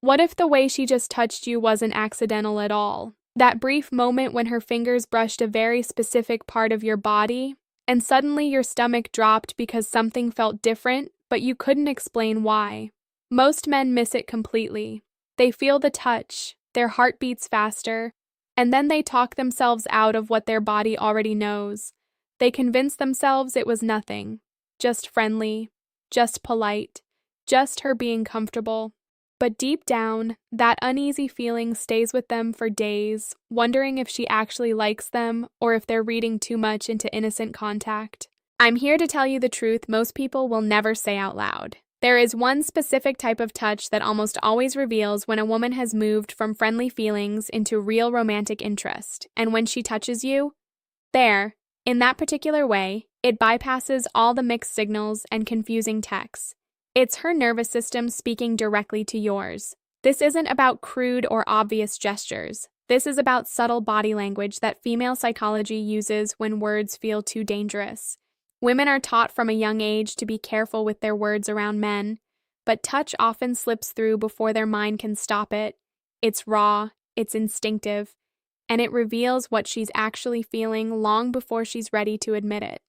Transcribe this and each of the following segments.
What if the way she just touched you wasn't accidental at all? That brief moment when her fingers brushed a very specific part of your body, and suddenly your stomach dropped because something felt different, but you couldn't explain why. Most men miss it completely. They feel the touch, their heart beats faster, and then they talk themselves out of what their body already knows. They convince themselves it was nothing, just friendly, just polite, just her being comfortable. But deep down, that uneasy feeling stays with them for days, wondering if she actually likes them or if they're reading too much into innocent contact. I'm here to tell you the truth most people will never say out loud. There is one specific type of touch that almost always reveals when a woman has moved from friendly feelings into real romantic interest, and when she touches you, in that particular way, it bypasses all the mixed signals and confusing texts. It's her nervous system speaking directly to yours. This isn't about crude or obvious gestures. This is about subtle body language that female psychology uses when words feel too dangerous. Women are taught from a young age to be careful with their words around men, but touch often slips through before their mind can stop it. It's raw, it's instinctive, and it reveals what she's actually feeling long before she's ready to admit it.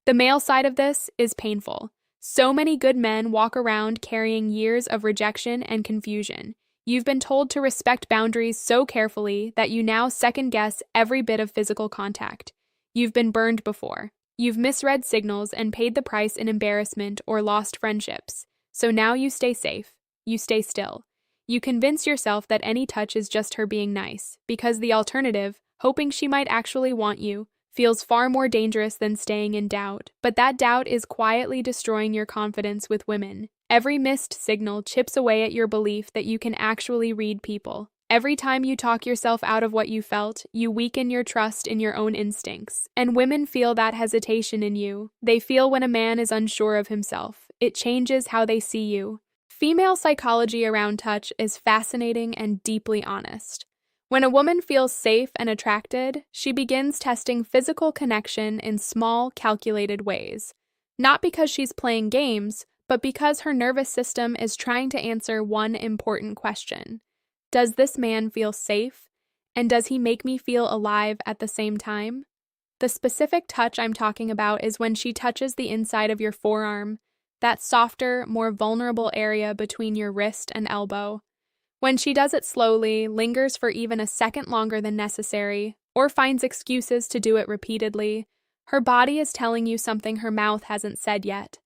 The male side of this is painful. So many good men walk around carrying years of rejection and confusion. You've been told to respect boundaries so carefully that you now second-guess every bit of physical contact. You've been burned before. You've misread signals and paid the price in embarrassment or lost friendships. So now you stay safe. You stay still. You convince yourself that any touch is just her being nice, because the alternative, hoping she might actually want you, feels far more dangerous than staying in doubt. But that doubt is quietly destroying your confidence with women. Every missed signal chips away at your belief that you can actually read people. Every time you talk yourself out of what you felt, you weaken your trust in your own instincts. And women feel that hesitation in you. They feel when a man is unsure of himself. It changes how they see you. Female psychology around touch is fascinating and deeply honest. When a woman feels safe and attracted, she begins testing physical connection in small, calculated ways. Not because she's playing games, but because her nervous system is trying to answer one important question. Does this man feel safe? And does he make me feel alive at the same time? The specific touch I'm talking about is when she touches the inside of your forearm, that softer, more vulnerable area between your wrist and elbow. When she does it slowly, lingers for even a second longer than necessary, or finds excuses to do it repeatedly, her body is telling you something her mouth hasn't said yet.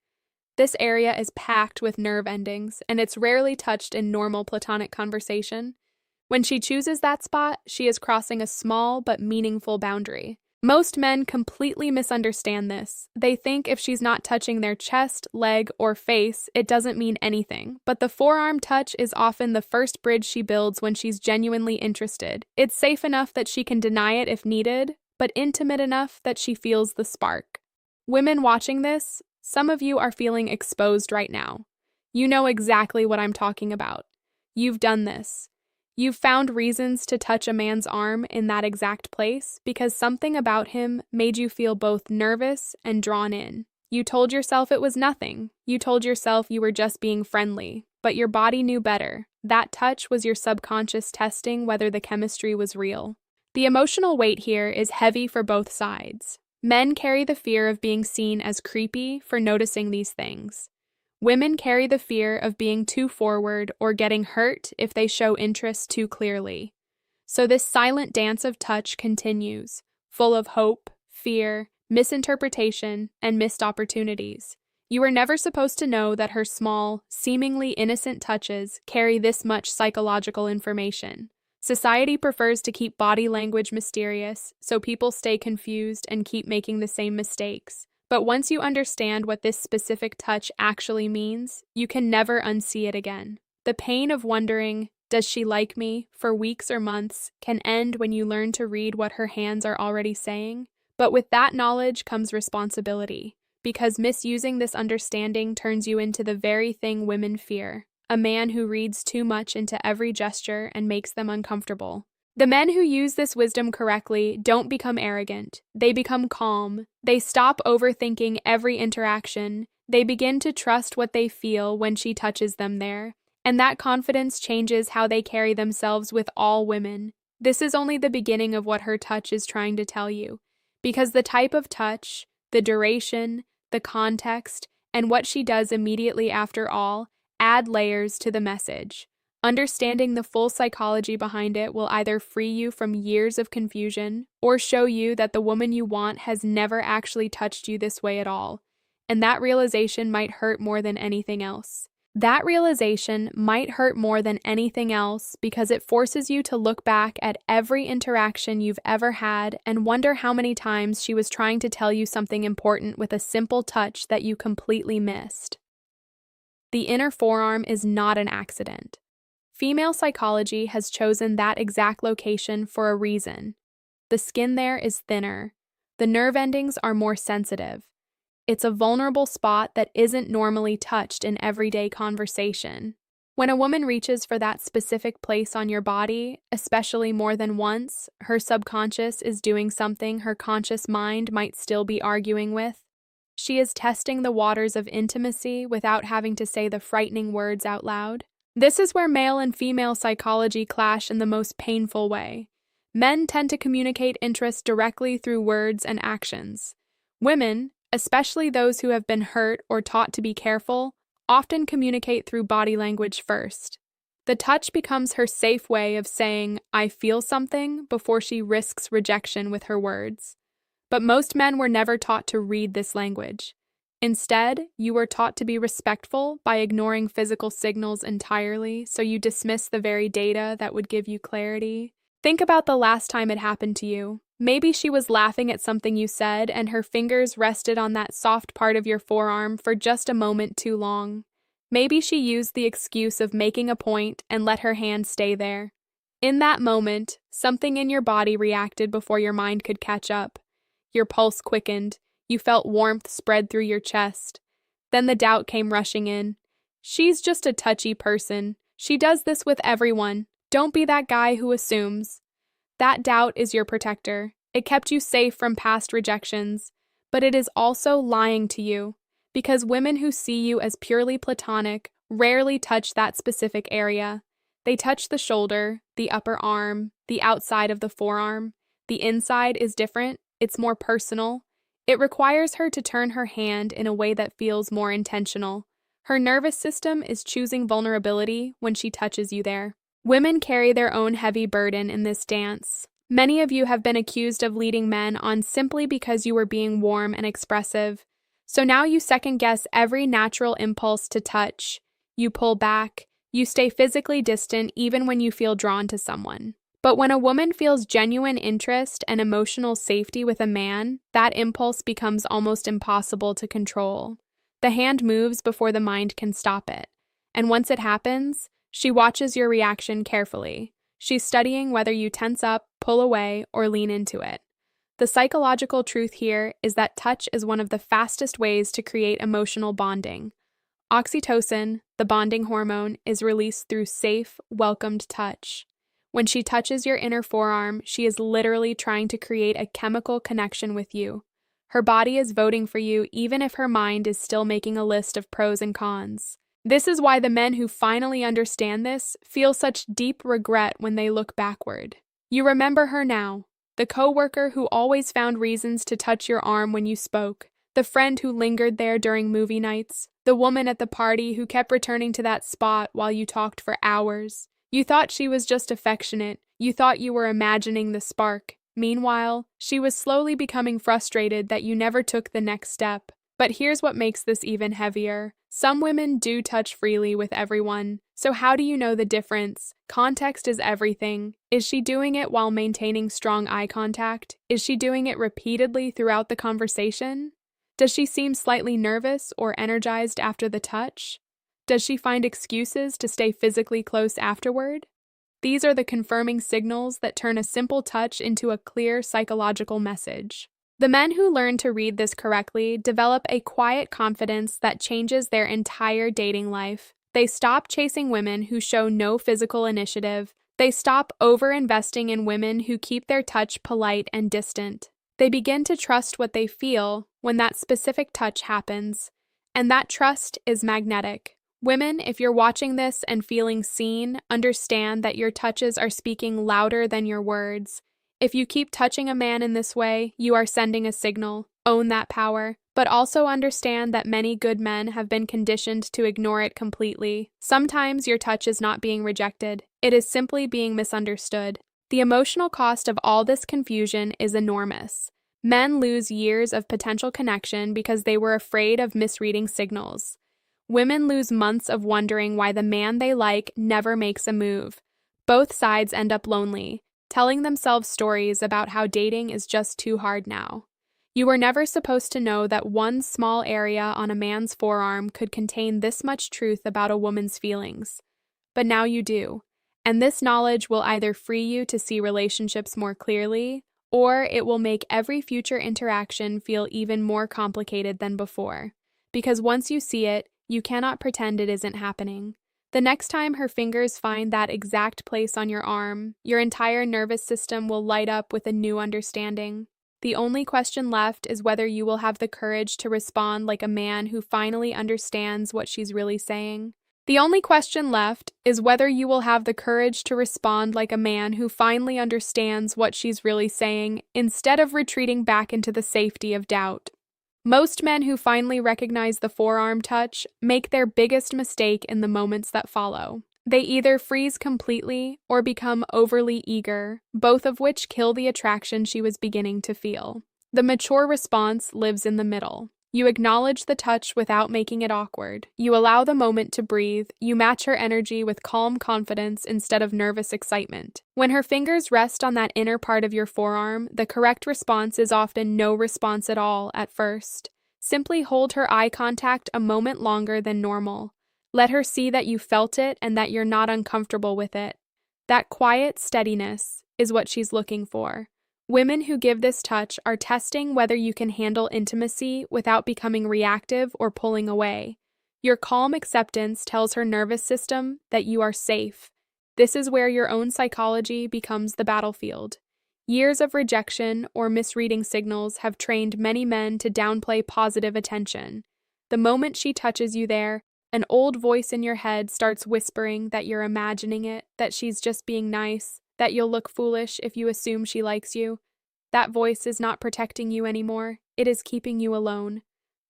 This area is packed with nerve endings, and it's rarely touched in normal platonic conversation. When she chooses that spot, she is crossing a small but meaningful boundary. Most men completely misunderstand this. They think if she's not touching their chest, leg, or face, it doesn't mean anything. But the forearm touch is often the first bridge she builds when she's genuinely interested. It's safe enough that she can deny it if needed, but intimate enough that she feels the spark. Women watching this, some of you are feeling exposed right now. You know exactly what I'm talking about. You've done this. You've found reasons to touch a man's arm in that exact place because something about him made you feel both nervous and drawn in. You told yourself it was nothing. You told yourself you were just being friendly, but your body knew better. That touch was your subconscious testing whether the chemistry was real. The emotional weight here is heavy for both sides. Men carry the fear of being seen as creepy for noticing these things. Women carry the fear of being too forward or getting hurt if they show interest too clearly. So this silent dance of touch continues, full of hope, fear, misinterpretation, and missed opportunities. You were never supposed to know that her small, seemingly innocent touches carry this much psychological information. Society prefers to keep body language mysterious, so people stay confused and keep making the same mistakes. But once you understand what this specific touch actually means, you can never unsee it again. The pain of wondering, does she like me, for weeks or months, can end when you learn to read what her hands are already saying. But with that knowledge comes responsibility, because misusing this understanding turns you into the very thing women fear, a man who reads too much into every gesture and makes them uncomfortable. The men who use this wisdom correctly don't become arrogant. They become calm. They stop overthinking every interaction. They begin to trust what they feel when she touches them there. And that confidence changes how they carry themselves with all women. This is only the beginning of what her touch is trying to tell you, because the type of touch, the duration, the context, and what she does immediately after all add layers to the message. Understanding the full psychology behind it will either free you from years of confusion or show you that the woman you want has never actually touched you this way at all. And that realization might hurt more than anything else. That realization might hurt more than anything else because it forces you to look back at every interaction you've ever had and wonder how many times she was trying to tell you something important with a simple touch that you completely missed. The inner forearm is not an accident. Female psychology has chosen that exact location for a reason. The skin there is thinner. The nerve endings are more sensitive. It's a vulnerable spot that isn't normally touched in everyday conversation. When a woman reaches for that specific place on your body, especially more than once, her subconscious is doing something her conscious mind might still be arguing with. She is testing the waters of intimacy without having to say the frightening words out loud. This is where male and female psychology clash in the most painful way. Men tend to communicate interest directly through words and actions. Women, especially those who have been hurt or taught to be careful, often communicate through body language first. The touch becomes her safe way of saying, "I feel something," before she risks rejection with her words. But most men were never taught to read this language. Instead, you were taught to be respectful by ignoring physical signals entirely, so you dismiss the very data that would give you clarity. Think about the last time it happened to you. Maybe she was laughing at something you said, and her fingers rested on that soft part of your forearm for just a moment too long. Maybe she used the excuse of making a point and let her hand stay there. In that moment, something in your body reacted before your mind could catch up. Your pulse quickened. You felt warmth spread through your chest. Then the doubt came rushing in. She's just a touchy person. She does this with everyone. Don't be that guy who assumes. That doubt is your protector. It kept you safe from past rejections, but it is also lying to you, because women who see you as purely platonic rarely touch that specific area. They touch the shoulder, the upper arm, the outside of the forearm. The inside is different. It's more personal. It requires her to turn her hand in a way that feels more intentional. Her nervous system is choosing vulnerability when she touches you there. Women carry their own heavy burden in this dance. Many of you have been accused of leading men on simply because you were being warm and expressive. So now you second-guess every natural impulse to touch. You pull back. You stay physically distant even when you feel drawn to someone. But when a woman feels genuine interest and emotional safety with a man, that impulse becomes almost impossible to control. The hand moves before the mind can stop it. And once it happens, she watches your reaction carefully. She's studying whether you tense up, pull away, or lean into it. The psychological truth here is that touch is one of the fastest ways to create emotional bonding. Oxytocin, the bonding hormone, is released through safe, welcomed touch. When she touches your inner forearm, she is literally trying to create a chemical connection with you. Her body is voting for you even if her mind is still making a list of pros and cons. This is why the men who finally understand this feel such deep regret when they look backward. You remember her now, the coworker who always found reasons to touch your arm when you spoke, the friend who lingered there during movie nights, the woman at the party who kept returning to that spot while you talked for hours. You thought she was just affectionate. You thought you were imagining the spark. Meanwhile, she was slowly becoming frustrated that you never took the next step. But here's what makes this even heavier. Some women do touch freely with everyone. So how do you know the difference? Context is everything. Is she doing it while maintaining strong eye contact? Is she doing it repeatedly throughout the conversation? Does she seem slightly nervous or energized after the touch? Does she find excuses to stay physically close afterward? These are the confirming signals that turn a simple touch into a clear psychological message. The men who learn to read this correctly develop a quiet confidence that changes their entire dating life. They stop chasing women who show no physical initiative. They stop over-investing in women who keep their touch polite and distant. They begin to trust what they feel when that specific touch happens. And that trust is magnetic. Women, if you're watching this and feeling seen, understand that your touches are speaking louder than your words. If you keep touching a man in this way, you are sending a signal. Own that power. But also understand that many good men have been conditioned to ignore it completely. Sometimes your touch is not being rejected. It is simply being misunderstood. The emotional cost of all this confusion is enormous. Men lose years of potential connection because they were afraid of misreading signals. Women lose months of wondering why the man they like never makes a move. Both sides end up lonely, telling themselves stories about how dating is just too hard now. You were never supposed to know that one small area on a man's forearm could contain this much truth about a woman's feelings. But now you do, and this knowledge will either free you to see relationships more clearly, or it will make every future interaction feel even more complicated than before. Because once you see it, you cannot pretend it isn't happening. The next time her fingers find that exact place on your arm, your entire nervous system will light up with a new understanding. The only question left is whether you will have the courage to respond like a man who finally understands what she's really saying. The only question left is whether you will have the courage to respond like a man who finally understands what she's really saying, instead of retreating back into the safety of doubt. Most men who finally recognize the forearm touch make their biggest mistake in the moments that follow. They either freeze completely or become overly eager, both of which kill the attraction she was beginning to feel. The mature response lives in the middle. You acknowledge the touch without making it awkward. You allow the moment to breathe. You match her energy with calm confidence instead of nervous excitement. When her fingers rest on that inner part of your forearm, the correct response is often no response at all at first. Simply hold her eye contact a moment longer than normal. Let her see that you felt it and that you're not uncomfortable with it. That quiet steadiness is what she's looking for. Women who give this touch are testing whether you can handle intimacy without becoming reactive or pulling away. Your calm acceptance tells her nervous system that you are safe. This is where your own psychology becomes the battlefield. Years of rejection or misreading signals have trained many men to downplay positive attention. The moment she touches you there, an old voice in your head starts whispering that you're imagining it, that she's just being nice, that you'll look foolish if you assume she likes you. That voice is not protecting you anymore. It is keeping you alone.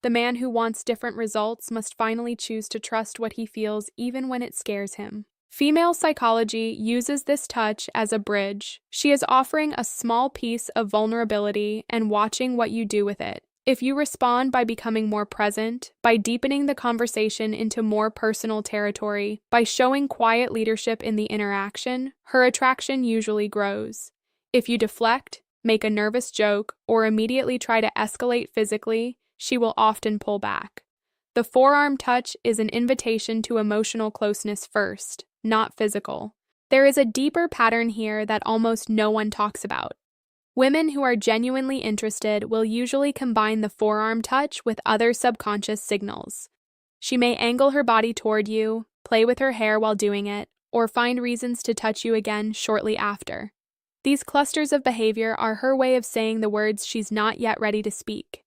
The man who wants different results must finally choose to trust what he feels even when it scares him. Female psychology uses this touch as a bridge. She is offering a small piece of vulnerability and watching what you do with it. If you respond by becoming more present, by deepening the conversation into more personal territory, by showing quiet leadership in the interaction, her attraction usually grows. If you deflect, make a nervous joke, or immediately try to escalate physically, she will often pull back. The forearm touch is an invitation to emotional closeness first, not physical. There is a deeper pattern here that almost no one talks about. Women who are genuinely interested will usually combine the forearm touch with other subconscious signals. She may angle her body toward you, play with her hair while doing it, or find reasons to touch you again shortly after. These clusters of behavior are her way of saying the words she's not yet ready to speak.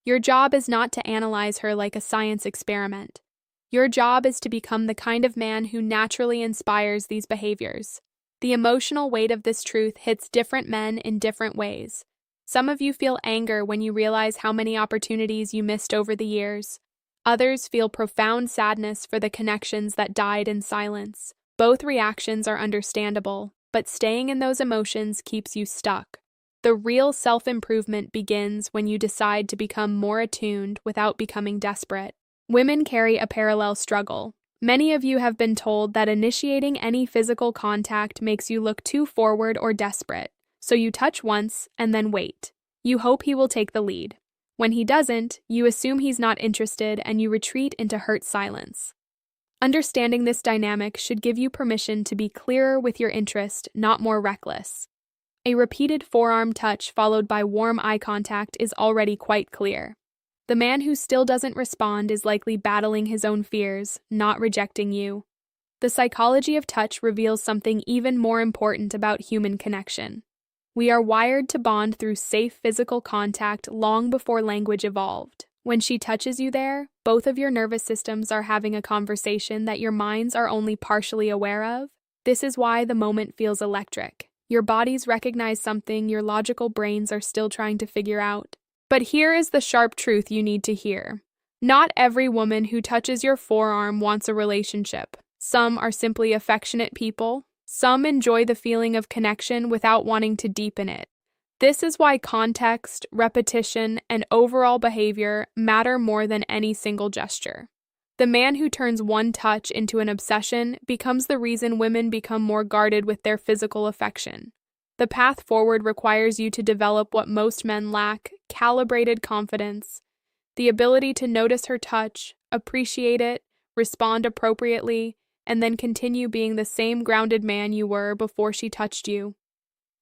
Your job is not to analyze her like a science experiment. Your job is to become the kind of man who naturally inspires these behaviors. The emotional weight of this truth hits different men in different ways. Some of you feel anger when you realize how many opportunities you missed over the years. Others feel profound sadness for the connections that died in silence. Both reactions are understandable, but staying in those emotions keeps you stuck. The real self-improvement begins when you decide to become more attuned without becoming desperate. Women carry a parallel struggle. Many of you have been told that initiating any physical contact makes you look too forward or desperate, so you touch once and then wait. You hope he will take the lead. When he doesn't, you assume he's not interested and you retreat into hurt silence. Understanding this dynamic should give you permission to be clearer with your interest, not more reckless. A repeated forearm touch followed by warm eye contact is already quite clear. The man who still doesn't respond is likely battling his own fears, not rejecting you. The psychology of touch reveals something even more important about human connection. We are wired to bond through safe physical contact long before language evolved. When she touches you there, both of your nervous systems are having a conversation that your minds are only partially aware of. This is why the moment feels electric. Your bodies recognize something your logical brains are still trying to figure out. But here is the sharp truth you need to hear. Not every woman who touches your forearm wants a relationship. Some are simply affectionate people. Some enjoy the feeling of connection without wanting to deepen it. This is why context, repetition, and overall behavior matter more than any single gesture. The man who turns one touch into an obsession becomes the reason women become more guarded with their physical affection. The path forward requires you to develop what most men lack: calibrated confidence, the ability to notice her touch, appreciate it, respond appropriately, and then continue being the same grounded man you were before she touched you.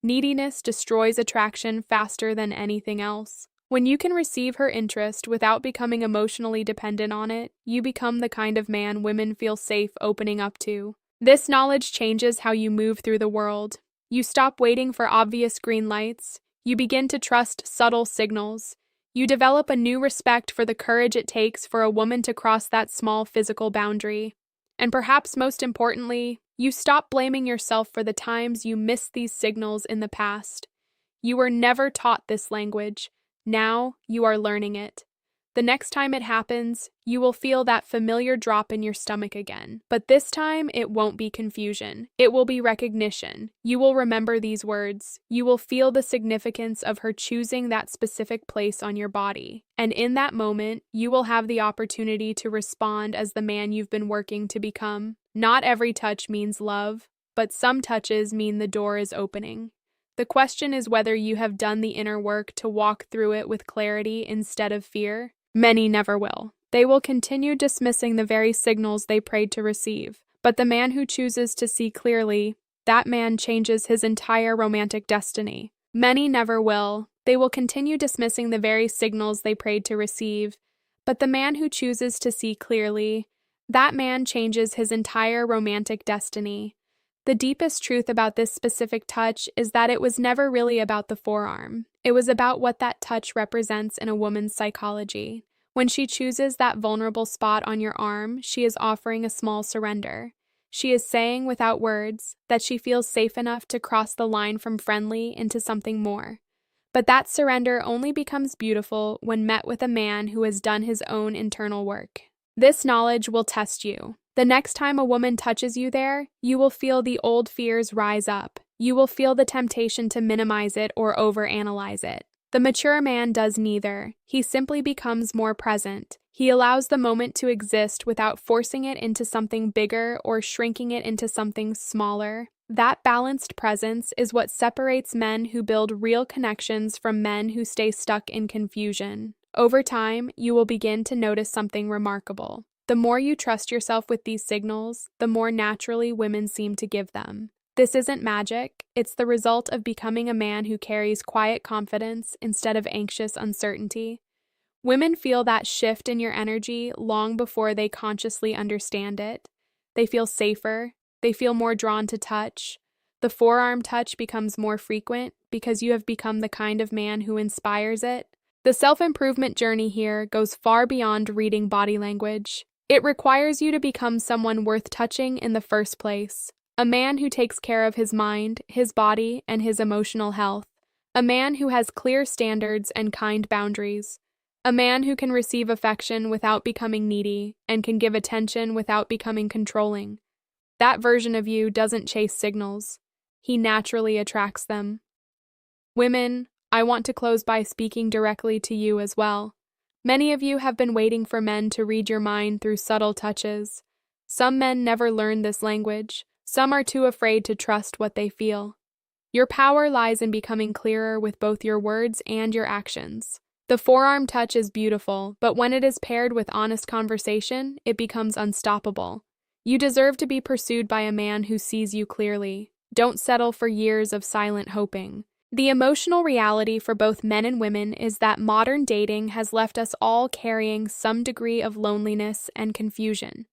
Neediness destroys attraction faster than anything else. When you can receive her interest without becoming emotionally dependent on it, you become the kind of man women feel safe opening up to. This knowledge changes how you move through the world. You stop waiting for obvious green lights. You begin to trust subtle signals. You develop a new respect for the courage it takes for a woman to cross that small physical boundary. And perhaps most importantly, you stop blaming yourself for the times you missed these signals in the past. You were never taught this language. Now you are learning it. The next time it happens, you will feel that familiar drop in your stomach again. But this time, it won't be confusion. It will be recognition. You will remember these words. You will feel the significance of her choosing that specific place on your body. And in that moment, you will have the opportunity to respond as the man you've been working to become. Not every touch means love, but some touches mean the door is opening. The question is whether you have done the inner work to walk through it with clarity instead of fear. Many never will. They will continue dismissing the very signals they prayed to receive. But the man who chooses to see clearly, that man changes his entire romantic destiny. Many never will. They will continue dismissing the very signals they prayed to receive. But the man who chooses to see clearly, that man changes his entire romantic destiny. The deepest truth about this specific touch is that it was never really about the forearm. It was about what that touch represents in a woman's psychology. When she chooses that vulnerable spot on your arm, she is offering a small surrender. She is saying without words that she feels safe enough to cross the line from friendly into something more. But that surrender only becomes beautiful when met with a man who has done his own internal work. This knowledge will test you. The next time a woman touches you there, you will feel the old fears rise up. You will feel the temptation to minimize it or overanalyze it. The mature man does neither. He simply becomes more present. He allows the moment to exist without forcing it into something bigger or shrinking it into something smaller. That balanced presence is what separates men who build real connections from men who stay stuck in confusion. Over time, you will begin to notice something remarkable. The more you trust yourself with these signals, the more naturally women seem to give them. This isn't magic, it's the result of becoming a man who carries quiet confidence instead of anxious uncertainty. Women feel that shift in your energy long before they consciously understand it. They feel safer, they feel more drawn to touch. The forearm touch becomes more frequent because you have become the kind of man who inspires it. The self-improvement journey here goes far beyond reading body language. It requires you to become someone worth touching in the first place. A man who takes care of his mind, his body, and his emotional health. A man who has clear standards and kind boundaries. A man who can receive affection without becoming needy and can give attention without becoming controlling. That version of you doesn't chase signals. He naturally attracts them. Women, I want to close by speaking directly to you as well. Many of you have been waiting for men to read your mind through subtle touches. Some men never learn this language. Some are too afraid to trust what they feel. Your power lies in becoming clearer with both your words and your actions. The forearm touch is beautiful, but when it is paired with honest conversation, it becomes unstoppable. You deserve to be pursued by a man who sees you clearly. Don't settle for years of silent hoping. The emotional reality for both men and women is that modern dating has left us all carrying some degree of loneliness and confusion.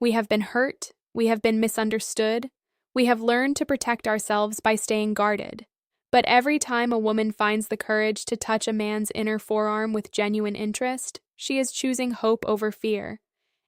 We have been hurt, we have been misunderstood, we have learned to protect ourselves by staying guarded. But every time a woman finds the courage to touch a man's inner forearm with genuine interest, she is choosing hope over fear.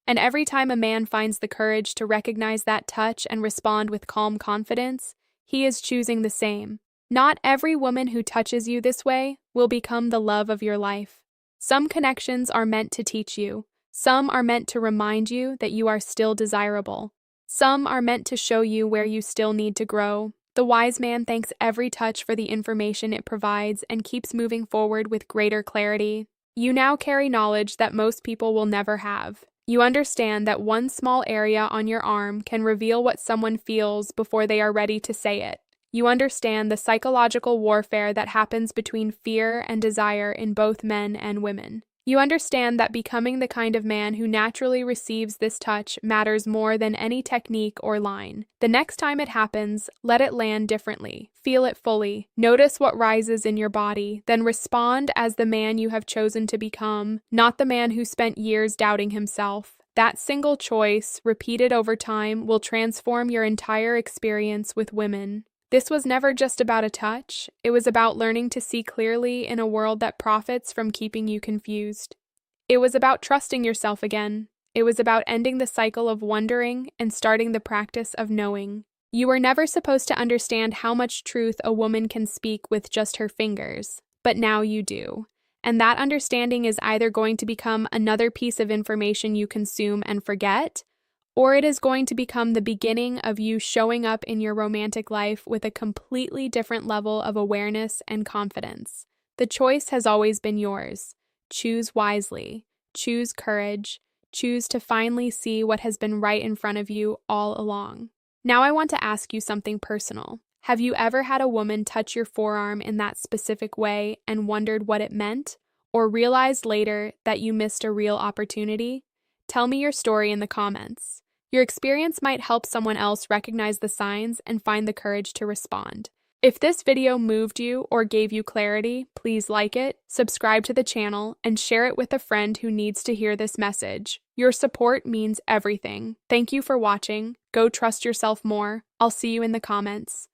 And every time a man finds the courage to recognize that touch and respond with calm confidence, he is choosing the same. Not every woman who touches you this way will become the love of your life. Some connections are meant to teach you. Some are meant to remind you that you are still desirable. Some are meant to show you where you still need to grow. The wise man thanks every touch for the information it provides and keeps moving forward with greater clarity. You now carry knowledge that most people will never have. You understand that one small area on your arm can reveal what someone feels before they are ready to say it. You understand the psychological warfare that happens between fear and desire in both men and women. You understand that becoming the kind of man who naturally receives this touch matters more than any technique or line. The next time it happens, let it land differently. Feel it fully. Notice what rises in your body, then respond as the man you have chosen to become, not the man who spent years doubting himself. That single choice, repeated over time, will transform your entire experience with women. This was never just about a touch, it was about learning to see clearly in a world that profits from keeping you confused. It was about trusting yourself again. It was about ending the cycle of wondering and starting the practice of knowing. You were never supposed to understand how much truth a woman can speak with just her fingers, but now you do. And that understanding is either going to become another piece of information you consume and forget, or it is going to become the beginning of you showing up in your romantic life with a completely different level of awareness and confidence. The choice has always been yours. Choose wisely. Choose courage. Choose to finally see what has been right in front of you all along. Now I want to ask you something personal. Have you ever had a woman touch your forearm in that specific way and wondered what it meant, or realized later that you missed a real opportunity? Tell me your story in the comments. Your experience might help someone else recognize the signs and find the courage to respond. If this video moved you or gave you clarity, please like it, subscribe to the channel, and share it with a friend who needs to hear this message. Your support means everything. Thank you for watching. Go trust yourself more. I'll see you in the comments.